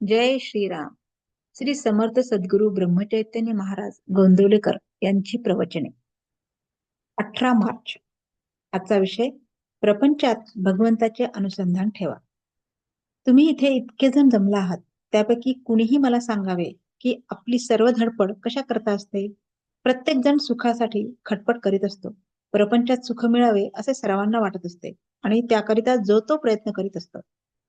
जय श्रीराम. श्री समर्थ सद्गुरू ब्रह्मचैतन्य महाराज गोंदवलेकर यांची प्रवचने. 18 मार्च. आजचा विषय: प्रपंचात भगवंताचे अनुसंधान ठेवा. तुम्ही इथे इतके जण जमला आहात, त्यापैकी कुणीही मला सांगावे की आपली सर्व धडपड कशा करता असते. प्रत्येक जण सुखासाठी खटपट करीत असतो. प्रपंचात सुख मिळावे असे सर्वांना वाटत असते आणि त्याकरिता जो तो प्रयत्न करीत असतो.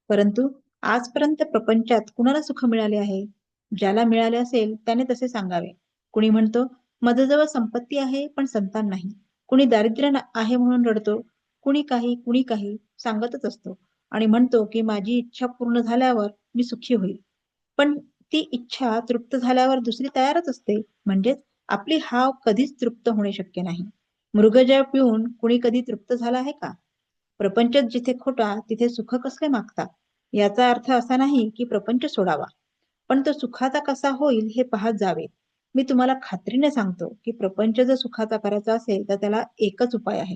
परंतु आजपर्यंत प्रपंचात कुणाला सुख मिळाले आहे? ज्याला मिळाले असेल त्याने तसे सांगावे. कुणी म्हणतो, माझ्याजवळ संपत्ती आहे पण संतान नाही. कुणी दारिद्र्य आहे म्हणून रडतो. कुणी काही सांगतच असतो आणि म्हणतो की माझी इच्छा पूर्ण झाल्यावर मी सुखी होईल. पण ती इच्छा तृप्त झाल्यावर दुसरी तयारच असते. म्हणजेच आपली हाव कधीच तृप्त होणे शक्य नाही. मृगजळ पिऊन कुणी कधी तृप्त झाला आहे का? प्रपंचात जिथे खोटा तिथे सुख कसले मागता? याचा अर्थ असा नाही की प्रपंच सोडावा, पण तो सुखाचा कसा होईल हे पाहत जावे. मी तुम्हाला खात्रीने सांगतो की प्रपंच जर सुखाचा करायचा असेल तर त्याला एकच उपाय आहे.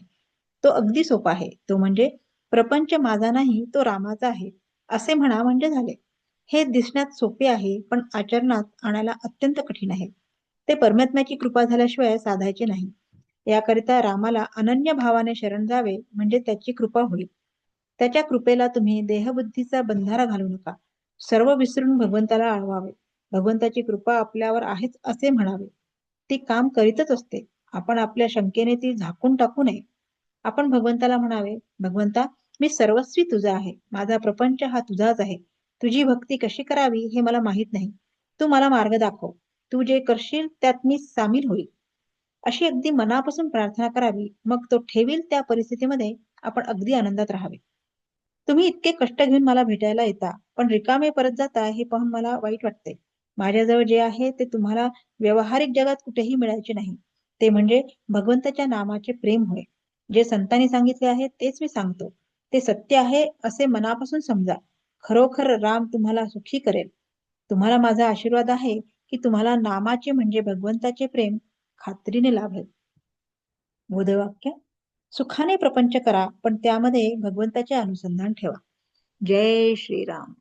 तो अगदी सोपा आहे. तो म्हणजे प्रपंच माझा नाही, तो रामाचा आहे असे म्हणा म्हणजे झाले. हे दिसण्यात सोपे आहे पण आचरणात आणायला अत्यंत कठीण आहे. ते परमात्म्याची कृपा झाल्याशिवाय साधायचे नाही. याकरिता रामाला अनन्य भावाने शरण जावे म्हणजे त्याची कृपा होईल. त्याच्या कृपेला तुम्ही देहबुद्धीचा बंधारा घालू नका. सर्व विसरून भगवंताला आळवावे. भगवंताची कृपा आपल्यावर आहेच असे म्हणावे. ती काम करीतच असते. आपण आपल्या शंकेने ती झाकून टाकू नये. आपण भगवंताला म्हणावे, भगवंता, मी सर्वस्वी तुझा आहे. माझा प्रपंच हा तुझाच आहे. तुझी भक्ती कशी करावी हे मला माहीत नाही. तू मला मार्ग दाखव. तू जे करशील त्यात मी सामील होईल. अशी अगदी मनापासून प्रार्थना करावी. मग तो ठेवील त्या परिस्थितीमध्ये आपण अगदी आनंदात राहावे. तुम्ही इतके कष्ट घेऊन मला भेटायला येता, पण रिकामे परत जाता हे पाहून मला वाईट वाटते. माझ्याजवळ जे आहे ते तुम्हाला व्यावहारिक जगात कुठेही मिळायचे नाही. ते म्हणजे भगवंताच्या नामाचे प्रेम होय. जे संतांनी सांगितले आहे तेच मी सांगतो. ते सत्य आहे असे मनापासून समजा. खरोखर राम तुम्हाला सुखी करेल. तुम्हाला माझा आशीर्वाद आहे की तुम्हाला नामाचे म्हणजे भगवंताचे प्रेम खात्रीने लाभेल. बोधवाक्य: सुखाने प्रपंच करा, पण त्यामध्ये भगवंताचे अनुसंधान ठेवा. जय श्रीराम.